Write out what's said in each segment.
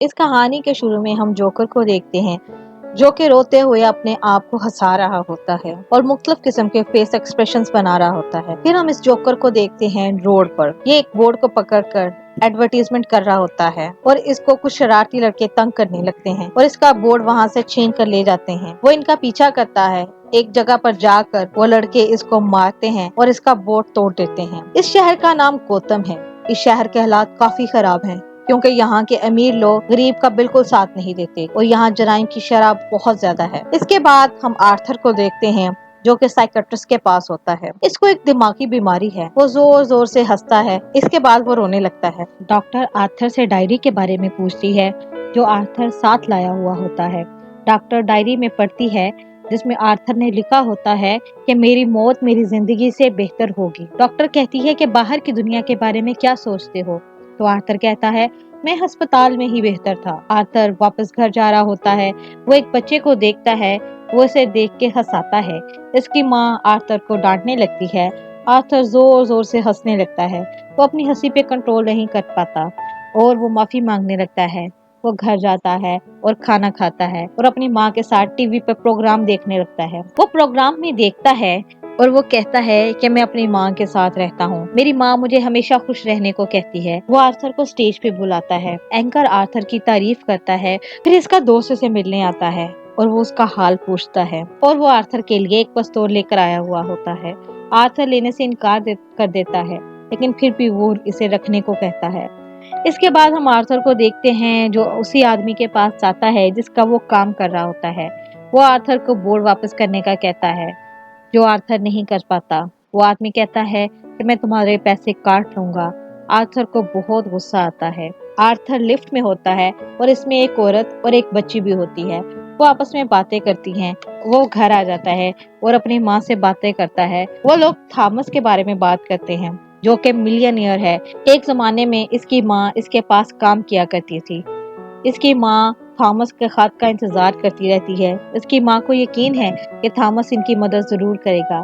इस कहानी के शुरू में हम जोकर को देखते हैं जो कि रोते हुए अपने आप को हंसा रहा होता है और मुख्तलिफ किस्म के फेस एक्सप्रेशंस बना रहा होता है। फिर हम इस जोकर को देखते हैं रोड पर। ये एक बोर्ड को पकड़कर एडवर्टीजमेंट कर रहा होता है और इसको कुछ शरारती लड़के तंग करने लगते हैं और इसका बोर्ड वहाँ से छीन कर ले जाते हैं। वो इनका पीछा करता है। एक जगह पर जाकर वो लड़के इसको मारते हैं और इसका बोर्ड तोड़ देते हैं। इस शहर का नाम गौतम है। इस शहर के हालात काफी खराब हैं क्योंकि यहाँ के अमीर लोग गरीब का बिल्कुल साथ नहीं देते और यहाँ जराइम की शरह बहुत ज्यादा है। इसके बाद हम आर्थर को देखते हैं जो कि साइकियाट्रिस्ट के पास होता है। इसको एक दिमागी बीमारी है। वो जोर जोर से हंसता है। इसके बाद वो रोने लगता है। डॉक्टर आर्थर से डायरी के बारे में पूछती है जो आर्थर साथ लाया हुआ होता है। डॉक्टर डायरी में पढ़ती है जिसमें आर्थर ने लिखा होता है कि मेरी मौत मेरी जिंदगी से बेहतर होगी। डॉक्टर कहती है कि बाहर की दुनिया के बारे में क्या सोचते हो? तो आर्थर कहता है मैं अस्पताल में ही बेहतर था। आर्थर वापस घर जा रहा होता है। वो एक बच्चे को देखता है। वो इसे देख के हंसाता है। इसकी माँ आर्थर को डांटने लगती है। आर्थर जोर जोर से हंसने लगता है। वो अपनी हंसी पे कंट्रोल नहीं कर पाता और वो माफी मांगने लगता है। वो घर जाता है और खाना खाता है और अपनी माँ के साथ टीवी पर प्रोग्राम देखने लगता है। वो प्रोग्राम में देखता है और वो कहता है कि मैं अपनी माँ के साथ रहता हूँ। मेरी माँ मुझे हमेशा खुश रहने को कहती है। वो आर्थर को स्टेज पे बुलाता है। एंकर आर्थर की तारीफ करता है। फिर इसका दोस्त से मिलने आता है और वो उसका हाल पूछता है और वो आर्थर के लिए एक पिस्तौल लेकर आया हुआ होता है। आर्थर लेने से इनकार कर देता है लेकिन फिर भी वो इसे रखने को कहता है। इसके बाद हम आर्थर को देखते हैं जो उसी आदमी के पास जाता है जिसका वो काम कर रहा होता है। वो आर्थर को बोर्ड वापस करने का कहता है जो आर्थर नहीं कर पाता। वो आदमी कहता है कि मैं तुम्हारे पैसे काट लूंगा। आर्थर को बहुत गुस्सा आता है। आर्थर लिफ्ट में होता है और इसमें एक औरत और एक बच्ची भी होती है। वो आपस में बातें करती हैं। वो घर आ जाता है और अपनी माँ से बातें करता है। वो लोग थॉमस के बारे में बात करते हैं जो कि मिलियनियर है। एक जमाने में इसकी माँ इसके पास काम किया करती थी। इसकी माँ थॉमस के खत का इंतजार करती रहती है। इसकी माँ को यकीन है कि थॉमस इनकी मदद जरूर करेगा।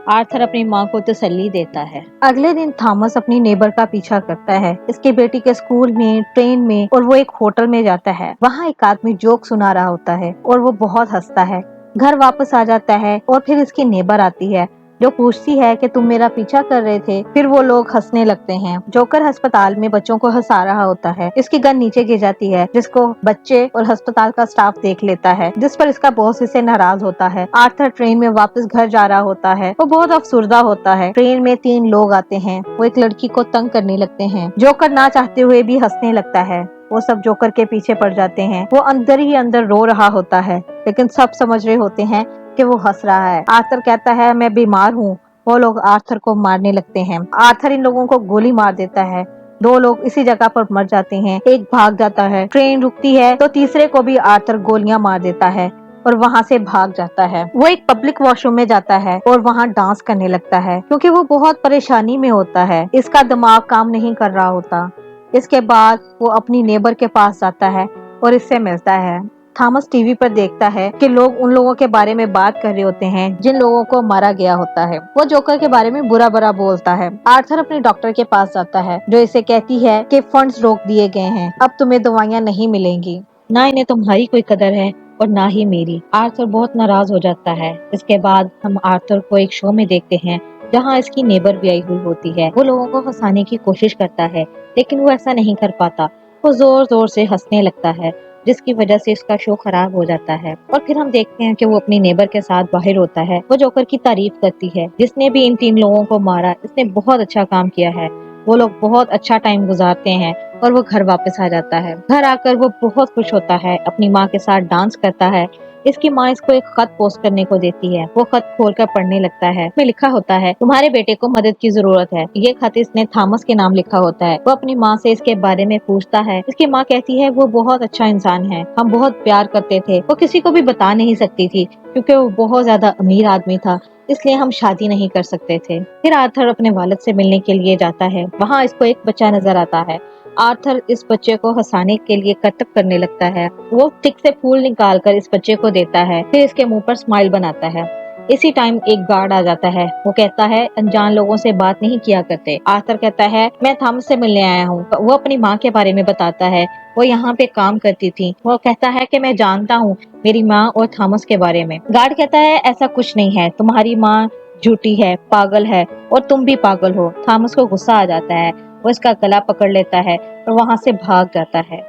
आर्थर अपनी माँ को तसल्ली देता है। अगले दिन थॉमस अपनी नेबर का पीछा करता है। इसकी बेटी के स्कूल में, ट्रेन में और वो एक होटल में जाता है। वहाँ एक आदमी जोक सुना रहा होता है और वो बहुत हंसता है। घर वापस आ जाता है और फिर इसकी नेबर आती है जो पूछती है कि तुम मेरा पीछा कर रहे थे। फिर वो लोग हंसने लगते हैं। जोकर अस्पताल में बच्चों को हंसा रहा होता है। इसकी गन नीचे गिर जाती है जिसको बच्चे और अस्पताल का स्टाफ देख लेता है जिस पर इसका बॉस इससे नाराज होता है। आर्थर ट्रेन में वापस घर जा रहा होता है। वो बहुत अफसुर्दा होता है। ट्रेन में 3 लोग आते हैं। वो एक लड़की को तंग करने लगते हैं। जोकर ना चाहते हुए भी हंसने लगता है। वो सब जोकर के पीछे पड़ जाते हैं। वो अंदर ही अंदर रो रहा होता है लेकिन सब समझ रहे होते हैं कि वो हंस रहा है। आर्थर कहता है मैं बीमार हूँ। वो लोग आर्थर को मारने लगते हैं। आर्थर इन लोगों को गोली मार देता है। 2 लोग इसी जगह पर मर जाते हैं। एक भाग जाता है। ट्रेन रुकती है तो तीसरे को भी आर्थर गोलियां मार देता है और वहाँ से भाग जाता है। वो एक पब्लिक वॉशरूम में जाता है और वहाँ डांस करने लगता है क्योंकि वो बहुत परेशानी में होता है। इसका दिमाग काम नहीं कर रहा होता। इसके बाद वो अपनी नेबर के पास जाता है और इससे मिलता है। थॉमस टीवी पर देखता है कि लोग उन लोगों के बारे में बात कर रहे होते हैं जिन लोगों को मारा गया होता है। वो जोकर के बारे में बुरा बुरा बोलता है। आर्थर अपने डॉक्टर के पास जाता है जो इसे कहती है कि फंड्स रोक दिए गए हैं। अब तुम्हें दवाइयाँ नहीं मिलेंगी। ना इन्हें तुम्हारी कोई कदर है और ना ही मेरी। आर्थर बहुत नाराज हो जाता है। इसके बाद हम आर्थर को एक शो में देखते हैं जहाँ इसकी नेबर भी आई हुई होती है। वो लोगों को हंसाने की कोशिश करता है लेकिन वो ऐसा नहीं कर पाता। वो जोर जोर से हंसने लगता है जिसकी वजह से इसका शो खराब हो जाता है। और फिर हम देखते हैं कि वो अपनी नेबर के साथ बाहर होता है। वो जोकर की तारीफ करती है जिसने भी इन 3 लोगों को मारा इसने बहुत अच्छा काम किया है। वो लोग बहुत अच्छा टाइम गुजारते हैं और वो घर वापस आ जाता है। घर आकर वो बहुत खुश होता है। अपनी माँ के साथ डांस करता है। इसकी माँ इसको एक खत पोस्ट करने को देती है। वो खत खोलकर पढ़ने लगता है। इसमें लिखा होता है तुम्हारे बेटे को मदद की जरूरत है। ये खत इसने थॉमस के नाम लिखा होता है। वो अपनी माँ से इसके बारे में पूछता है। इसकी माँ कहती है वो बहुत अच्छा इंसान है। हम बहुत प्यार करते थे। वो किसी को भी बता नहीं सकती थी क्योंकि वो बहुत ज्यादा अमीर आदमी था इसलिए हम शादी नहीं कर सकते थे। फिर आर्थर अपने वालिद से मिलने के लिए जाता है। वहाँ इसको एक बच्चा नजर आता है। आर्थर इस बच्चे को हंसाने के लिए कटअप करने लगता है। वो टिक से फूल निकाल कर इस बच्चे को देता है। फिर इसके मुंह पर स्माइल बनाता है। इसी टाइम एक गार्ड आ जाता है। वो कहता है अनजान लोगों से बात नहीं किया करते। आर्थर कहता है मैं थॉमस से मिलने आया हूँ। वो अपनी माँ के बारे में बताता है वो यहाँ पे काम करती थी। वो कहता है कि मैं जानता हूँ मेरी माँ और थॉमस के बारे में। गार्ड कहता है ऐसा कुछ नहीं है, तुम्हारी माँ झूठी है, पागल है और तुम भी पागल हो। थॉमस को गुस्सा आ जाता है, वो इसका गला पकड़ लेता है और वहाँ से भाग जाता है।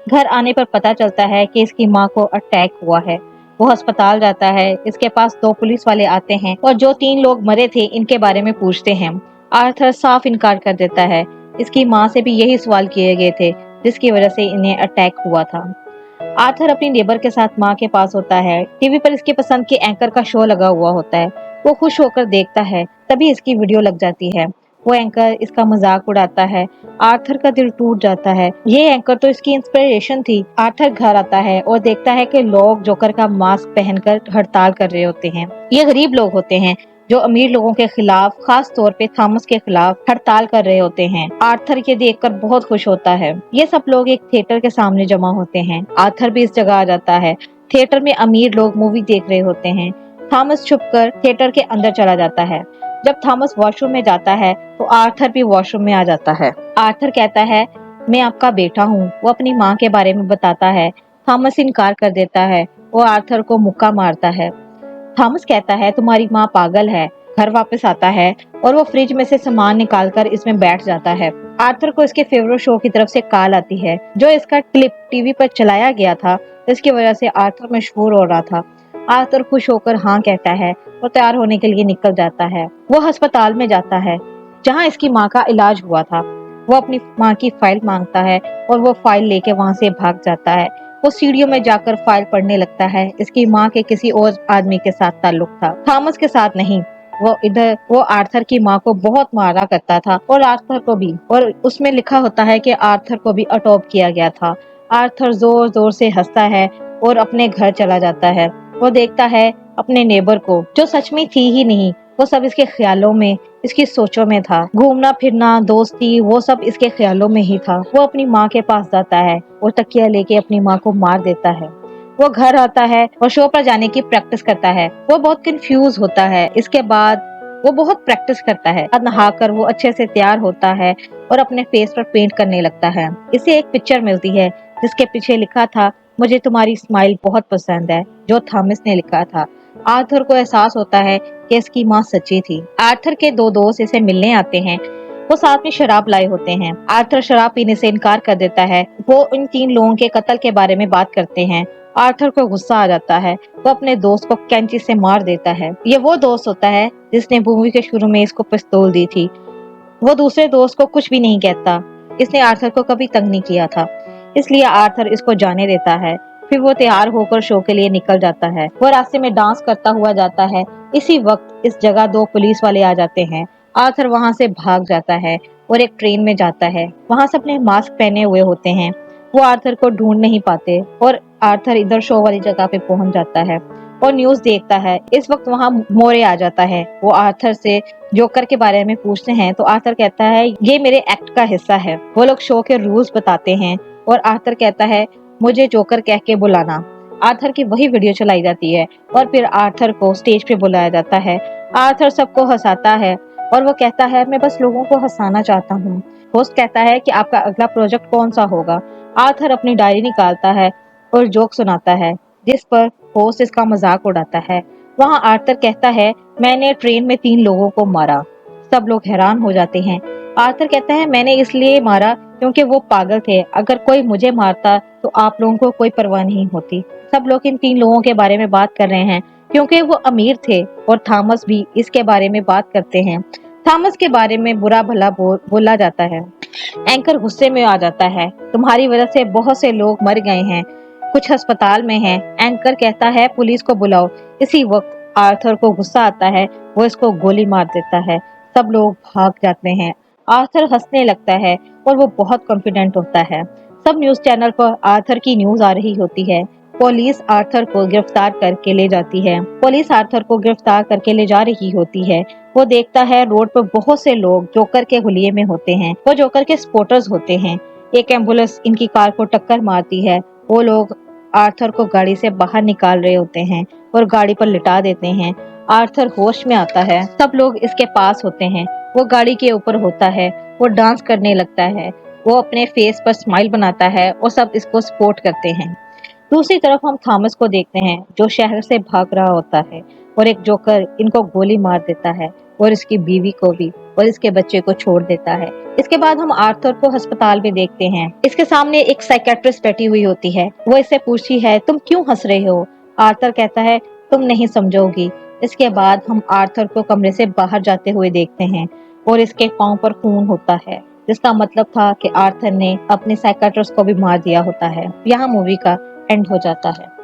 घर आने पर पता चलता है कि इसकी माँ को अटैक हुआ है। वो अस्पताल जाता है, इसके पास 2 पुलिस वाले आते हैं और जो 3 लोग मरे थे इनके बारे में पूछते हैं। आर्थर साफ इनकार कर देता है। इसकी माँ से भी यही सवाल किए गए थे जिसकी वजह से इन्हें अटैक हुआ था। आर्थर अपनी नेबर के साथ माँ के पास होता है। टीवी पर इसके पसंद के एंकर का शो लगा हुआ होता है। वो खुश होकर देखता है, तभी इसकी वीडियो लग जाती है। वो एंकर इसका मजाक उड़ाता है। आर्थर का दिल टूट जाता है। ये एंकर तो इसकी इंस्पिरेशन थी। आर्थर घर आता है और देखता है कि लोग जोकर का मास्क पहनकर हड़ताल कर रहे होते हैं। ये गरीब लोग होते हैं जो अमीर लोगों के खिलाफ, खास तौर पे थॉमस के खिलाफ हड़ताल कर रहे होते हैं। आर्थर ये देखकर बहुत खुश होता है। ये सब लोग एक थिएटर के सामने जमा होते हैं। आर्थर भी इस जगह आ जाता है। थिएटर में अमीर लोग मूवी देख रहे होते हैं। थॉमस छुपकर थिएटर के अंदर चला जाता है। जब थॉमस वॉशरूम में जाता है तो आर्थर भी वॉशरूम में आ जाता है। आर्थर कहता है मैं आपका बेटा हूँ। वो अपनी माँ के बारे में बताता है। थॉमस इनकार कर देता है। वो आर्थर को मुक्का मारता है। थॉमस कहता है तुम्हारी माँ पागल है। घर वापस आता है और वो फ्रिज में से सामान निकालकर इसमें बैठ जाता है। आर्थर को इसके फेवरेट शो की तरफ से कॉल आती है। जो इसका क्लिप टीवी पर चलाया गया था, इसकी वजह से आर्थर मशहूर हो रहा था। आर्थर खुश होकर हाँ कहता है और तैयार होने के लिए निकल जाता है। वो अस्पताल में जाता है जहाँ इसकी माँ का इलाज हुआ था। वो अपनी माँ की फाइल मांगता है और वो फाइल लेके वहाँ से भाग जाता है। वो सीढ़ियों में जाकर फाइल पढ़ने लगता है। इसकी माँ के किसी और आदमी के साथ ताल्लुक था, थॉमस के साथ नहीं। वो आर्थर की माँ को बहुत मारा करता था और आर्थर को भी, और उसमें लिखा होता है कि आर्थर को भी अडॉप्ट किया गया था। आर्थर जोर जोर से हंसता है और अपने घर चला जाता है। वो देखता है अपने नेबर को, जो सच में थी ही नहीं, वो सब इसके ख्यालों में, इसकी सोचों में था। घूमना फिरना, दोस्ती, वो सब इसके ख्यालों में ही था। वो अपनी माँ के पास जाता है और तकिया लेके अपनी माँ को मार देता है। वो घर आता है और शो पर जाने की प्रैक्टिस करता है। वो बहुत कंफ्यूज होता है। इसके बाद वो बहुत प्रैक्टिस करता है। नहाकर वो अच्छे से तैयार होता है और अपने फेस पर पेंट करने लगता है। इसे एक पिक्चर मिलती है जिसके पीछे लिखा था मुझे तुम्हारी स्माइल बहुत पसंद है, जो थॉमस ने लिखा था। आर्थर को एहसास होता है कि इसकी माँ सच्ची थी। आर्थर के 2 दोस्त इसे मिलने आते हैं। वो साथ में शराब लाए होते हैं। आर्थर शराब पीने से इनकार कर देता है। वो इन 3 लोगों के कत्ल के बारे में बात करते हैं। आर्थर को गुस्सा आ जाता है। वो अपने दोस्त को कैंची से मार देता है। ये वो दोस्त होता है जिसने मूवी के शुरू में इसको पिस्तौल दी थी। वो दूसरे दोस्त को कुछ भी नहीं कहता। इसने आर्थर को कभी तंग नहीं किया था, इसलिए आर्थर इसको जाने देता है। फिर वो तैयार होकर शो के लिए निकल जाता है। वो रास्ते में डांस करता हुआ जाता है। इसी वक्त इस जगह 2 पुलिस वाले आ जाते हैं। आर्थर वहां से भाग जाता है और एक ट्रेन में जाता है। वहां से अपने मास्क पहने हुए होते हैं। वो आर्थर को ढूंढ नहीं पाते और आर्थर इधर शो वाली जगह पे पहुंच जाता है और न्यूज देखता है। इस वक्त वहां मोरे आ जाता है। वो आर्थर से जोकर के बारे में पूछते हैं तो आर्थर कहता है ये मेरे एक्ट का हिस्सा है। वो लोग शो के रूल्स बताते हैं और आर्थर कहता है मुझे जोकर कह के बुलाना। आर्थर की वही वीडियो चलाई जाती है और फिर आर्थर को स्टेज पे बुलाया जाता है। आर्थर सबको हंसाता है और वो कहता है मैं बस लोगों को हंसाना चाहता हूँ। होस्ट कहता है कि आपका अगला प्रोजेक्ट कौन सा होगा। आर्थर अपनी डायरी निकालता है और जोक सुनाता है, जिस पर होस्ट इसका मजाक उड़ाता है। वहाँ आर्थर कहता है मैंने ट्रेन में 3 लोगों को मारा। सब लोग हैरान हो जाते हैं। आर्थर कहता है मैंने इसलिए मारा क्योंकि वो पागल थे। अगर कोई मुझे मारता तो आप लोगों को कोई परवाह नहीं होती। सब लोग इन 3 लोगों के बारे में बात कर रहे हैं क्योंकि वो अमीर थे और थॉमस भी इसके बारे में बात करते हैं। थॉमस के बारे में बुरा भला बोला जाता है। एंकर गुस्से में आ जाता है, तुम्हारी वजह से बहुत से लोग मर गए हैं, कुछ अस्पताल में हैं। एंकर कहता है पुलिस को बुलाओ। इसी वक्त आर्थर को गुस्सा आता है। वो इसको गोली मार देता है। सब लोग भाग जाते हैं। आर्थर हंसने लगता है और वो बहुत कॉन्फिडेंट होता है। सब न्यूज चैनल पर आर्थर की न्यूज आ रही होती है। पुलिस आर्थर को गिरफ्तार करके ले जाती है। पुलिस आर्थर को गिरफ्तार करके ले जा रही होती है। वो देखता है रोड पर बहुत से लोग जोकर के हुलिये में होते हैं। वो जोकर के सपोर्टर्स होते हैं। एक एम्बुलेंस इनकी कार को टक्कर मारती है। वो लोग आर्थर को गाड़ी से बाहर निकाल रहे होते हैं और गाड़ी पर लिटा देते हैं। आर्थर होश में आता है। सब लोग इसके पास होते हैं। वो गाड़ी के ऊपर होता है। वो डांस करने लगता है। वो अपने फेस पर स्माइल बनाता है और सब इसको सपोर्ट करते हैं। दूसरी तरफ हम थॉमस को देखते हैं जो शहर से भाग रहा होता है और एक जोकर इनको गोली मार देता है और इसकी बीवी को भी और इसके बच्चे को छोड़ देता है। इसके बाद हम आर्थर को अस्पताल में देखते हैं। इसके सामने एक साइकेट्रिस्ट बैठी हुई होती है। वो इससे पूछती है तुम क्यों हंस रहे हो? आर्थर कहता है तुम नहीं समझोगी। इसके बाद हम आर्थर को कमरे से बाहर जाते हुए देखते हैं और इसके पांव पर खून होता है, जिसका मतलब था कि आर्थर ने अपने साइकेट्रिस्ट को भी मार दिया होता है। यहाँ मूवी का एंड हो जाता है।